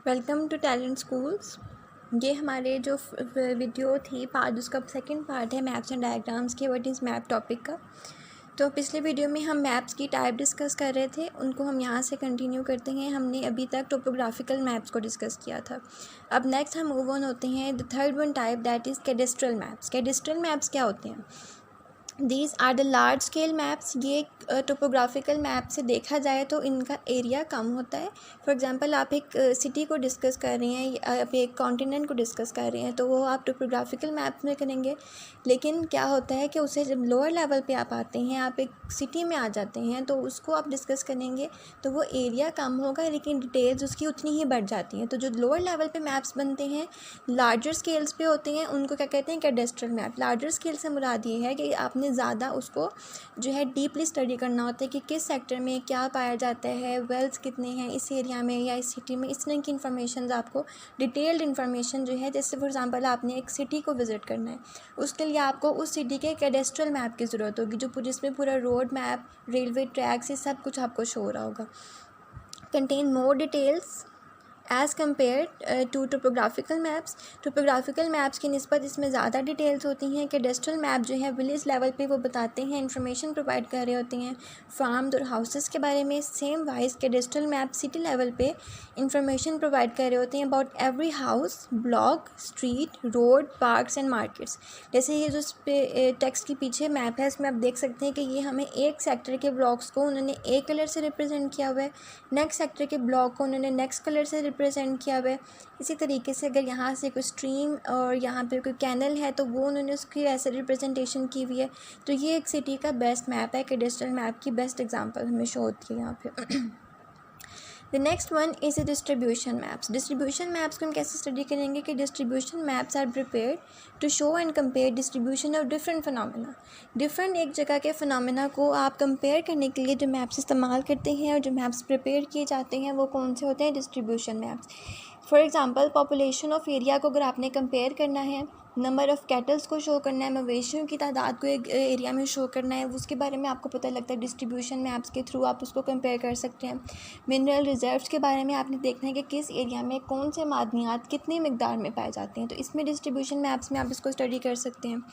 Welcome to talent schools. ये हमारे जो वीडियो थी पार्ट, उसका सेकंड पार्ट है मैप्स एंड डायग्राम्स के व्हाट इज़ मैप टॉपिक का। तो पिछले वीडियो में हम मैप्स की टाइप डिस्कस कर रहे थे, उनको हम यहाँ से कंटिन्यू करते हैं। हमने अभी तक टोपोग्राफिकल मैप्स को डिस्कस किया था। अब नेक्स्ट हम मूव ऑन होते हैं the third one type, that is cadastral maps. Cadastral maps क्या होते हैं? These are the large scale maps. ये टोपोग्राफिकल मैप से देखा जाए तो इनका एरिया कम होता है। फॉर एग्जांपल आप एक सिटी को डिस्कस कर रही हैं, आप एक कॉन्टिनेंट को डिस्कस कर रही हैं, तो वो आप टोपोग्राफिकल मैप में करेंगे। लेकिन क्या होता है कि उससे जब लोअर लेवल पे आप आते हैं, आप एक सिटी में आ जाते हैं, तो उसको आप डिस्कस करेंगे तो वो एरिया कम होगा लेकिन डिटेल्स उसकी उतनी ही बढ़ जाती हैं। तो जो लोअर लेवल पे मैप्स बनते हैं, लार्जर स्केल्स पे होते हैं, उनको क्या कहते हैं? Cadastral map. लार्जर स्केल से मुराद ये है कि आपने ज़्यादा उसको जो है डीपली स्टडी करना होता है कि किस सेक्टर में क्या पाया जाता है, वेल्थ कितने हैं इस एरिया में या इस सिटी में, इस तरह की इन्फॉर्मेशन आपको डिटेल्ड इन्फॉर्मेशन जो है, जैसे फॉर एग्जांपल आपने एक सिटी को विज़िट करना है, उसके लिए आपको उस सिटी के कैडेस्ट्रल मैप की ज़रूरत होगी, जो जिसमें पूरा रोड मैप, रेलवे ट्रैक्स, ये सब कुछ आपको शो हो रहा होगा। Contain more details as compare to topographical maps. Topographical maps की निस्बत इसमें ज़्यादा डिटेल्स होती हैं। कैडेस्ट्रल मैप जो है विलेज लेवल पे वो बताते हैं, इंफॉर्मेशन प्रोवाइड कर रहे होते हैं फार्म और हाउसेस के बारे में। Same wise cadastral map city level पे इंफॉर्मेशन प्रोवाइड कर रहे होते हैं about every house, block, street, road, parks and markets. जैसे ये जो टेक्स्ट के पीछे मैप है, इसमें आप देख सकते हैं कि ये हमें एक सेक्टर के ब्लॉक्स को उन्होंने एक कलर से रिप्रेजेंट किया हुआ है, नेक्स्ट सेक्टर के ब्लॉक को उन्होंने नेक्स्ट कलर से रिप्रेजेंट किया हुआ है। इसी तरीके से अगर यहाँ से कोई स्ट्रीम और यहाँ पे कोई कैनल है तो वो उन्होंने उसकी ऐसे रिप्रेजेंटेशन की हुई है। तो ये एक सिटी का बेस्ट मैप है, कैडेस्ट्रल मैप की बेस्ट एग्जांपल हमें शो होती है यहाँ पे। The next one is distribution maps. Distribution maps को हम कैसे स्टडी करेंगे कि distribution maps are prepared to show and compare distribution of different phenomena. Different एक जगह के फिनोमेना को आप कंपेयर करने के लिए जो मैप्स इस्तेमाल करते हैं और जो मैप्स प्रिपेयर किए जाते हैं वो कौन से होते हैं? Distribution maps. For example population of area को अगर आपने कंपेयर करना है, नंबर ऑफ़ कैटल्स को शो करना है, मवेशियों की तादाद को एक एरिया में शो करना है, उसके बारे में आपको पता लगता है डिस्ट्रीब्यूशन मैप्स के थ्रू आप उसको कंपेयर कर सकते हैं। मिनरल रिजर्व्स के बारे में आपने देखना है कि किस एरिया में कौन से मादनियात कितनी मिकदार में पाए जाते हैं, तो इसमें डिस्ट्रीब्यूशन मैप्स में आप इसको स्टडी कर सकते हैं।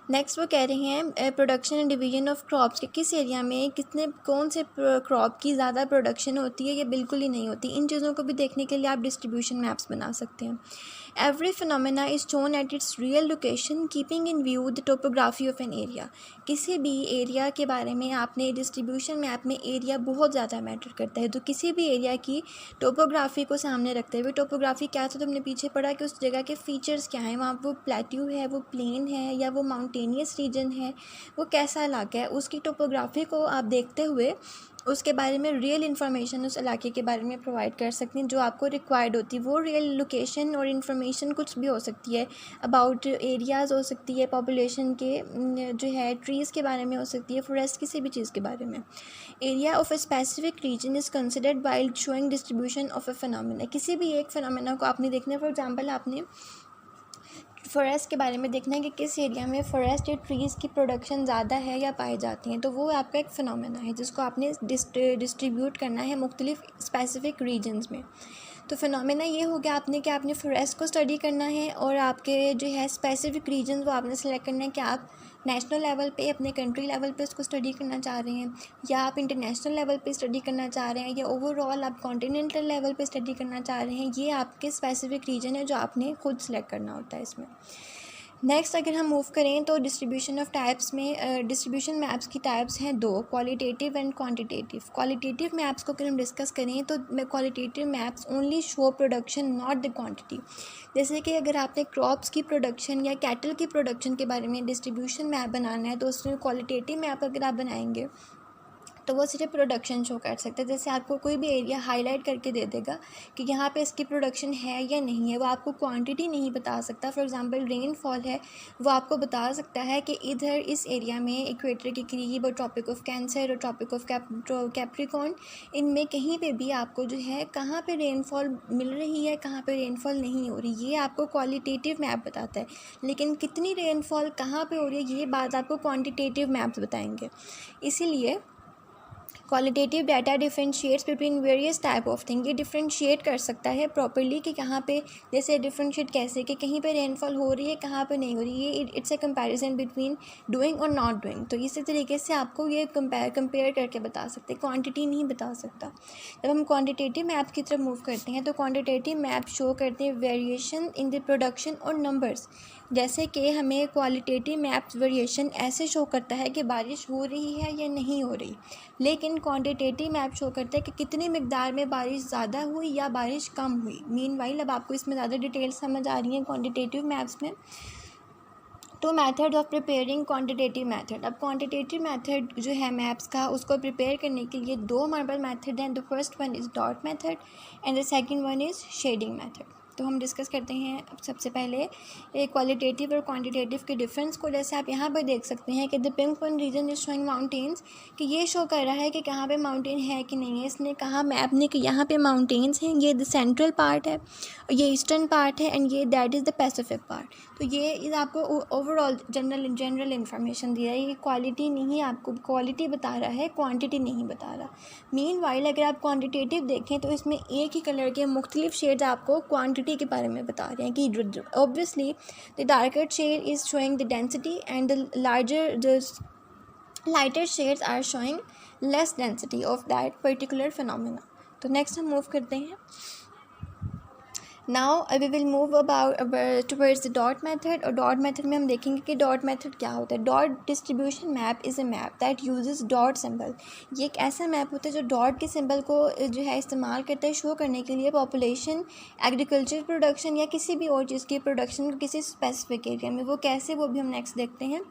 नेक्स्ट वो कह रहे हैं production and division of crops के किस एरिया में कितने कौन से क्रॉप की ज़्यादा प्रोडक्शन होती है या बिल्कुल ही नहीं होती। इन चीज़ों को भी देखने के लिए आप डिस्ट्रीब्यूशन मैप्स बना सकते हैं। Every phenomena is shown at its real location keeping in view the topography of an area. किसी भी एरिया के बारे में आपने डिस्ट्रीब्यूशन मैप में एरिया बहुत ज़्यादा मैटर करता है, तो किसी भी एरिया की टोपोग्राफी को सामने रखते हुए, टोपोग्राफी क्या था तो हमने पीछे पढ़ा कि उस जगह के फीचर्स क्या हैं, वहाँ वो प्लेट्यू है, वो प्लेन है या वो माउंटेनियस रीजन है, वो कैसा इलाका है, उसकी टोपोग्राफी को आप देखते हुए उसके बारे में रियल इन्फॉर्मेशन उस इलाके के बारे में प्रोवाइड कर सकती हैं जो आपको रिक्वायर्ड होती है। वो रियल लोकेशन और इन्फॉर्मेशन कुछ भी हो सकती है, अबाउट एरियाज़ हो सकती है, पॉपुलेशन के जो है ट्रीज़ के बारे में हो सकती है, फॉरेस्ट, किसी भी चीज़ के बारे में। Area of a specific region is considered while showing distribution of a phenomena. किसी भी एक फिनोमेना को आपने देखना है, फॉर एग्जांपल आपने फॉरेस्ट के बारे में देखना है कि किस एरिया में फॉरेस्ट या ट्रीज़ की प्रोडक्शन ज़्यादा है या पाई जाती हैं, तो वो आपका एक फ़िनोमेना है जिसको आपने डिस्ट्रीब्यूट करना है मुख्तलिफ स्पेसिफिक रीजन्स में। तो फिनोमेना ये हो गया आपने कि आपने फॉरेस्ट को स्टडी करना है और आपके जो है स्पेसिफिक रीजन वो आपने सेलेक्ट करना है कि आप नेशनल लेवल पे, अपने कंट्री लेवल पे उसको स्टडी करना चाह रहे हैं, या आप इंटरनेशनल लेवल पे स्टडी करना चाह रहे हैं, या ओवरऑल आप कॉन्टिनेंटल लेवल पे स्टडी करना चाह रहे हैं। ये आपके स्पेसिफिक रीजन है जो आपने खुद सेलेक्ट करना होता है इसमें। नेक्स्ट अगर हम मूव करें तो डिस्ट्रीब्यूशन ऑफ टाइप्स में डिस्ट्रीब्यूशन मैप्स की टाइप्स हैं दो, qualitative and quantitative. Qualitative maps को अगर हम डिस्कस करें तो qualitative maps only show production not the quantity. जैसे कि अगर आपने क्रॉप्स की प्रोडक्शन या कैटल की प्रोडक्शन के बारे में डिस्ट्रीब्यूशन मैप बनाना है तो उसमें क्वालिटेटिव मैप अगर आप बनाएंगे तो वो सिर्फ प्रोडक्शन शो कर सकते हैं। जैसे आपको कोई भी एरिया हाईलाइट करके दे देगा कि यहाँ पे इसकी प्रोडक्शन है या नहीं है, वो आपको क्वांटिटी नहीं बता सकता। फॉर एग्जांपल रेनफॉल है, वो आपको बता सकता है कि इधर इस एरिया में इक्वेटर के करीब और ट्रॉपिक ऑफ कैंसर और ट्रॉपिक ऑफ कैप्रिकॉर्न, इनमें कहीं पे भी आपको जो है कहाँ पे रेनफॉल मिल रही है, कहाँ पे रेनफॉल नहीं हो रही, ये आपको क्वालिटेटिव मैप बताता है। लेकिन कितनी रेनफॉल कहाँ पे हो रही है, ये बात आपको क्वान्टिटेटिव मैप्स बताएंगे। इसीलिए qualitative data differentiates between various type of thing, ये डिफरेंशिएट कर सकता है प्रॉपर्ली कि कहाँ पे, जैसे डिफरेंशिएट कैसे कि कहीं पे रेनफॉल हो रही है कहाँ पे नहीं हो रही है, it's a comparison between doing और नॉट डूइंग। तो इसी तरीके से आपको ये कंपेयर करके बता सकते, क्वांटिटी नहीं बता सकता। जब हम क्वांटिटेटिव मैप की तरफ मूव करते हैं तो क्वांटिटेटिव मैप शो करते हैं वेरिएशन इन द प्रोडक्शन और नंबर्स, जैसे कि हमें क्वालिटेटिव मैप्स वेरिएशन ऐसे शो करता है कि बारिश हो रही है या नहीं हो रही, लेकिन क्वांटिटेटिव मैप शो करता है कि कितनी मिकदार में बारिश ज़्यादा हुई या बारिश कम हुई। मीनवाइल अब आपको इसमें ज़्यादा डिटेल समझ आ रही हैं क्वांटिटेटिव मैप्स में। तो method of preparing quantitative method, अब क्वांटिटेटिव मेथड जो है मैप्स का उसको प्रिपेयर करने के लिए दो हमारे पास मेथड हैं। The first one is dot method and the second one is shading method. तो हम डिस्कस करते हैं अब सबसे पहले क्वालिटेटिव और क्वांटिटेटिव के डिफरेंस को। जैसे आप यहाँ पर देख सकते हैं कि the pink one region is showing mountains, कि ये शो कर रहा है कि कहाँ पे माउंटेन है कि नहीं है। इसने कहा मैप ने कि यहाँ पे माउंटेन्स हैं, ये द सेंट्रल पार्ट है, ये ईस्टर्न पार्ट है एंड ये that is the Pacific part. तो ये इस आपको ओवरऑल जनरल इन्फॉर्मेशन दिया है, ये क्वालिटी नहीं, आपको क्वालिटी बता रहा है, क्वांटिटी नहीं बता रहा। मीनवाइल अगर आप क्वांटिटेटिव देखें तो इसमें एक ही कलर के मुख्तलिफ शेड्स आपको क्वांटिटी के बारे में बता रहे हैं कि obviously the darker shade is showing the density and the lighter shades are showing less density of that particular phenomena. तो नेक्स्ट हम मूव करते हैं। Now we will move towards the dot method. और डॉट मेथड में हम देखेंगे कि dot method क्या होता है। Dot distribution map is a map that uses dot symbol, ये एक ऐसा मैप होता है जो डॉट के सिंबल को जो है इस्तेमाल करता है शो करने के लिए पॉपुलेशन, एग्रीकल्चर प्रोडक्शन या किसी भी और चीज़ की प्रोडक्शन किसी स्पेसिफिक एरिया में। वो कैसे, वो भी हम नेक्स्ट देखते हैं।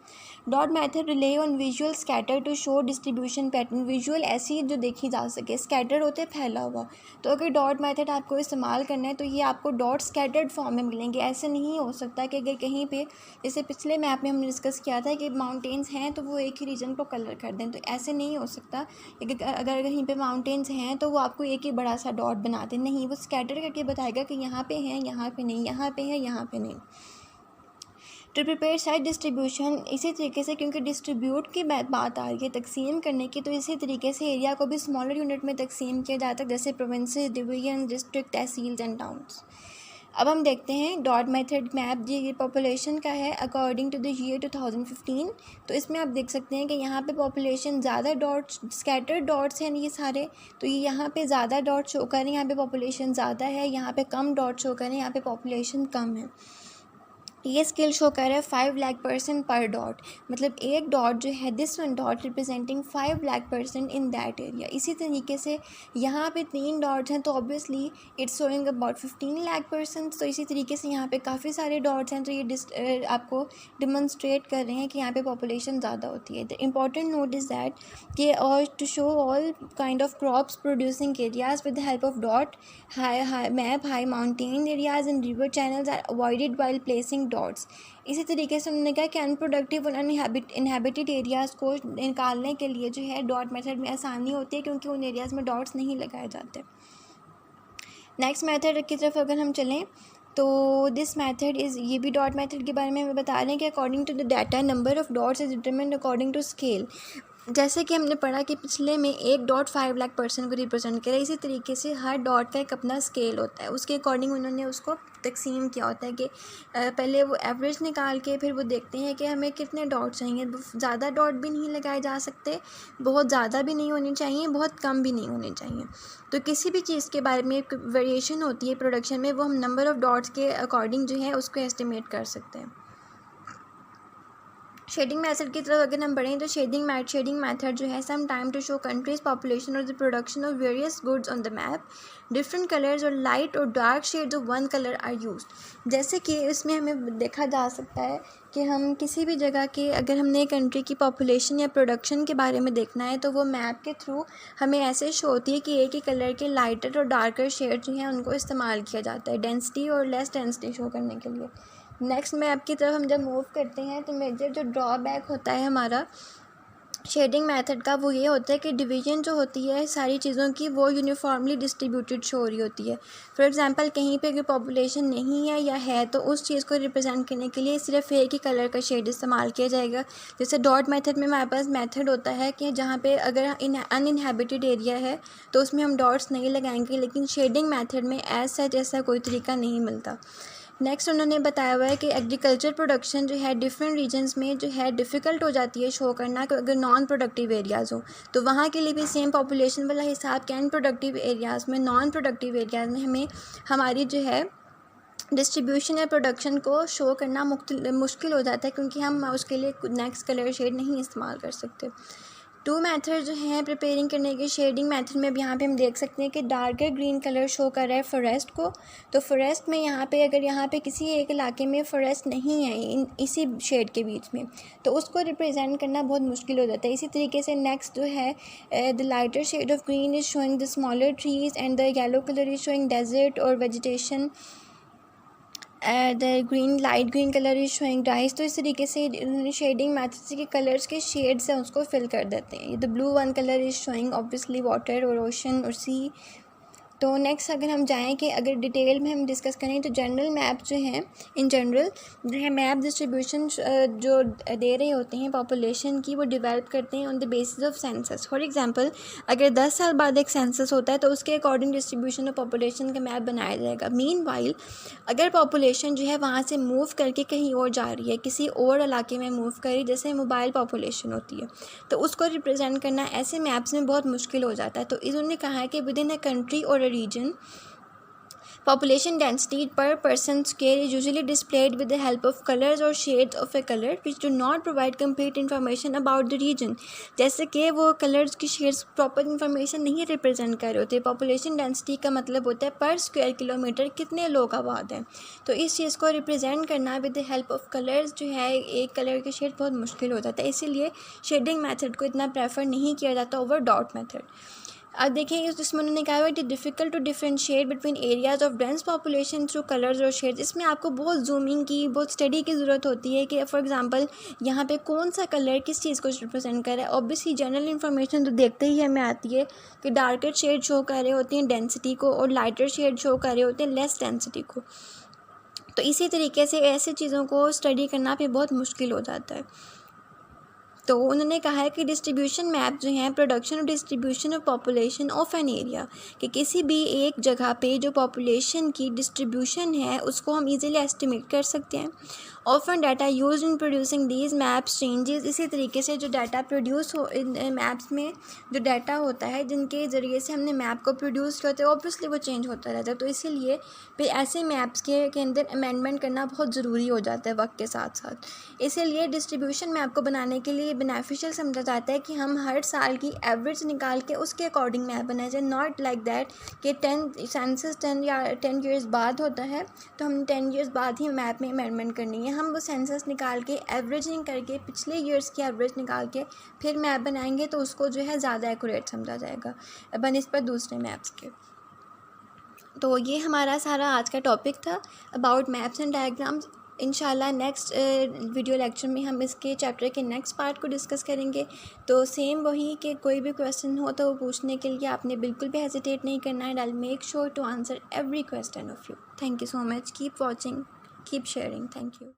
Dot method rely on visual scatter to show distribution pattern, visual ऐसी जो देखी जा सके, स्कैटर होते हैं फैला हुआ। तो अगर डॉट मेथड आपको इस्तेमाल करना है तो ये आपको डॉट स्कैटर्ड फॉर्म में मिलेंगे। ऐसे नहीं हो सकता कि अगर कहीं पे, जैसे पिछले मैप में हमने डिस्कस किया था कि माउंटेन्स हैं तो वो एक ही रीजन को कलर कर दें, तो ऐसे नहीं हो सकता। अगर कहीं पे माउंटेन्स हैं तो वो आपको एक ही बड़ा सा डॉट बना दें, नहीं, वो स्कैटर करके बताएगा कि यहाँ पे हैं, यहाँ पे नहीं, यहाँ पे है, यहाँ पे नहीं। टू प्रिपेयर साइड डिस्ट्रीब्यूशन, इसी तरीके से क्योंकि डिस्ट्रीब्यूट की बात आ रही है तकसीम करने की, तो इसी तरीके से एरिया को भी स्मॉलर यूनिट में तकसीम किया जाता है, जैसे provinces, division, district, tehsils and towns. अब हम देखते हैं डॉट मेथड मैप जी पॉपुलेशन का है अकॉर्डिंग टू द ईयर 2015। तो इसमें आप देख सकते हैं कि यहाँ पे पॉपुलेशन ज़्यादा डॉट्स, स्कैटर्ड डॉट्स हैं ये सारे, तो ये यहाँ पे ज़्यादा डॉट शो करें, यहाँ पे पॉपुलेशन ज़्यादा है, यहाँ पे कम डॉट शो करें, यहाँ पे पॉपुलेशन कम है। ये स्केल शो कर रहा है 5 लाख % पर डॉट, मतलब एक डॉट जो है, this one dot representing 5 lakh % in that area. इसी तरीके से यहाँ पे 3 डॉट्स हैं तो obviously it's showing about 15 lakh %। तो इसी तरीके से यहाँ पे काफ़ी सारे डॉट्स हैं तो ये आपको डिमॉन्स्ट्रेट कर रहे हैं कि यहाँ पे पॉपुलेशन ज़्यादा होती है। The important note is that कि और to show all kind of crops producing areas with the help of dot map, high mountain areas and river channels are avoided while placing dots. इसी तरीके से उन्होंने कहा कि अनप्रोडक्टिव और inhabited areas को निकालने के लिए जो है डॉट मेथड में आसानी होती है क्योंकि उन एरियाज़ में डॉट्स नहीं लगाए जाते। नेक्स्ट मेथड की तरफ अगर हम चलें तो दिस मेथड इज़, ये भी डॉट मेथड के बारे में हमें बता रहे हैं कि according to the data number of dots is determined according to scale. जैसे कि हमने पढ़ा कि पिछले में एक डॉट 5 लाख % को रिप्रेजेंट करा, इसी तरीके से हर डॉट का एक अपना स्केल होता है, उसके अकॉर्डिंग उन्होंने उसको तकसीम किया होता है कि पहले वो एवरेज निकाल के फिर वो देखते हैं कि हमें कितने डॉट चाहिए। ज़्यादा डॉट भी नहीं लगाए जा सकते, बहुत ज़्यादा भी नहीं होनी चाहिए, बहुत कम भी नहीं होनी चाहिए। तो किसी भी चीज़ के बारे में एक वेरिएशन होती है प्रोडक्शन में, वो हम नंबर ऑफ़ डॉट्स के अकॉर्डिंग जो है उसको एस्टिमेट कर सकते हैं। शेडिंग मेथड की तरफ अगर हम बढ़ें तो शेडिंग मेथड जो है some time to show countries population और the production of various goods on the map, different colours और लाइट और dark shades of one colour are used. जैसे कि इसमें हमें देखा जा सकता है कि हम किसी भी जगह के, अगर हमने कंट्री की पॉपुलेशन या प्रोडक्शन के बारे में देखना है तो वो मैप के थ्रू हमें ऐसे शो होती है कि एक ही कलर के लाइटर और डार्कर शेड जो हैं उनको इस्तेमाल किया जाता है डेंसिटी और लेस डेंसिटी शो करने के लिए। नेक्स्ट मैप की तरफ हम जब मूव करते हैं तो मेजर जो ड्रॉबैक होता है हमारा शेडिंग मेथड का वो ये होता है कि डिवीजन जो होती है सारी चीज़ों की वो यूनिफॉर्मली डिस्ट्रीब्यूटेड शो हो रही होती है। फॉर एग्जांपल कहीं पे अगर पॉपुलेशन नहीं है या है तो उस चीज़ को रिप्रेजेंट करने के लिए सिर्फ एक ही कलर का शेड इस्तेमाल किया जाएगा। जैसे डॉट मेथड में हमारे पास मेथड होता है कि जहाँ पे अगर अनइनहेबिटेड एरिया है तो उसमें हम डॉट्स नहीं लगाएंगे, लेकिन शेडिंग मेथड में एज सच ऐसा कोई तरीका नहीं मिलता। नेक्स्ट उन्होंने बताया हुआ है कि एग्रीकल्चर प्रोडक्शन जो है डिफरेंट रीजन्स में जो है डिफ़िकल्ट हो जाती है शो करना कि अगर नॉन प्रोडक्टिव एरियाज़ हो तो वहाँ के लिए भी सेम पॉपुलेशन वाला हिसाब के अनप्रोडक्टिव एरियाज़ में नॉन प्रोडक्टिव एरियाज़ में हमें हमारी जो है डिस्ट्रीब्यूशन या प्रोडक्शन को शो करना मुश्किल हो जाता है, क्योंकि हम उसके लिए नेक्स्ट कलर शेड नहीं इस्तेमाल कर सकते। टू मेथड जो हैं प्रिपेयरिंग करने के शेडिंग मेथड में अब यहाँ पे हम देख सकते हैं कि डार्कर ग्रीन कलर शो कर रहा है फॉरेस्ट को। तो फॉरेस्ट में यहाँ पे अगर यहाँ पे किसी एक इलाके में फॉरेस्ट नहीं है इसी शेड के बीच में तो उसको रिप्रेजेंट करना बहुत मुश्किल हो जाता है। इसी तरीके से नेक्स्ट जो है the lighter shade of green is showing the smaller trees and the yellow colour is showing desert और vegetation. The green light green colour is showing rice. तो इस तरीके से शेडिंग मेथड से कि कलर्स के शेड्स हैं उसको फिल कर देते हैं। The blue one colour is showing obviously water और ओशन और सी। तो नेक्स्ट अगर हम जाएँ कि अगर डिटेल में हम डिस्कस करें तो जनरल मैप जो हैं इन जनरल जो है मैप डिस्ट्रीब्यूशन जो दे रहे होते हैं पॉपुलेशन की वो डेवलप करते हैं on the basis of census. For example अगर 10 साल बाद एक सेंसस होता है तो उसके अकॉर्डिंग डिस्ट्रीब्यूशन ऑफ पॉपुलेशन का मैप बनाया जाएगा। मीनवाइल अगर पॉपुलेशन जो है वहाँ से मूव करके कहीं और जा रही है, किसी और इलाके में मूव कर रही, जैसे मोबाइल पॉपुलेशन होती है, तो उसको रिप्रेजेंट करना ऐसे मैप्स में बहुत मुश्किल हो जाता है। तो इन्होंने कहा है कि विद इन अ कंट्री और region, population density per person scale is usually displayed with the help of colors or shades of a color which do not provide complete information about the region। जैसे कि वो colours की shades proper information नहीं represent कर रहे होते। Population density का मतलब होता है पर स्क्वायर किलोमीटर कितने लोग आबाद हैं। तो इस चीज़ को रिप्रेजेंट करना with the help of colours जो है एक कलर के शेड बहुत मुश्किल हो जाता है, इसीलिए शेडिंग मेथड को इतना प्रेफर नहीं किया जाता ओवर डॉट मेथड। अब देखिए जिसमें उन्होंने कहा हुआ it is difficult to differentiate between areas of dense population through colours और शेड्स। इसमें आपको बहुत जूमिंग की बहुत स्टडी की ज़रूरत होती है कि फॉर एग्जांपल यहाँ पे कौन सा कलर किस चीज़ को रिप्रेजेंट कर रहा है। ऑब्वियसली जनरल इन्फॉर्मेशन तो देखते ही हमें आती है कि डार्कर शेड शो कर रहे होते हैं डेंसिटी को और लाइटर शेड शो कर रहे होते हैं लेस डेंसिटी को। तो इसी तरीके से ऐसी चीज़ों को स्टडी करना भी बहुत मुश्किल हो जाता है। तो उन्होंने कहा है कि डिस्ट्रीब्यूशन मैप जो हैं प्रोडक्शन और distribution of population of an area, कि किसी भी एक जगह पे जो पॉपुलेशन की डिस्ट्रीब्यूशन है उसको हम इजीली एस्टिमेट कर सकते हैं। Often data used in producing these maps changes. इसी तरीके से जो डाटा प्रोड्यूस हो इन मैप्स में जो डाटा होता है जिनके ज़रिए से हमने मैप को प्रोड्यूस किया होता है ऑब्वियसली वो चेंज होता रहता है। तो इसीलिए फिर ऐसे मैप्स के अंदर अमेंडमेंट करना बहुत ज़रूरी हो जाता है वक्त के साथ साथ। इसीलिए डिस्ट्रीब्यूशन मैप को बनाने के लिए बेनिफिशियल समझा जाता है कि हम हर साल की एवरेज निकाल के उसके अकॉर्डिंग मैप बनाए जाए। नॉट लाइक दैट कि 10 सेंसस 10 या 10 ईयर्स बाद होता है तो हम 10 ईयर्स बाद ही मैप में अमेंडमेंट करनी है। हम वो सेंसस निकाल के एवरेजिंग करके पिछले ईयर्स की एवरेज निकाल के फिर मैप बनाएंगे तो उसको जो है ज़्यादा एक्यूरेट समझा जाएगा बनिस्बत दूसरे मैप्स के। तो ये हमारा सारा आज का टॉपिक था अबाउट मैप्स एंड डायग्राम्स। इंशाल्लाह नेक्स्ट वीडियो लेक्चर में हम इसके चैप्टर के नेक्स्ट पार्ट को डिस्कस करेंगे। तो सेम वही कि कोई भी क्वेश्चन हो तो वो पूछने के लिए आपने बिल्कुल भी हेजिटेट नहीं करना है। I will make sure to answer every question of you. Thank you so much. Keep watching, keep sharing. Thank you.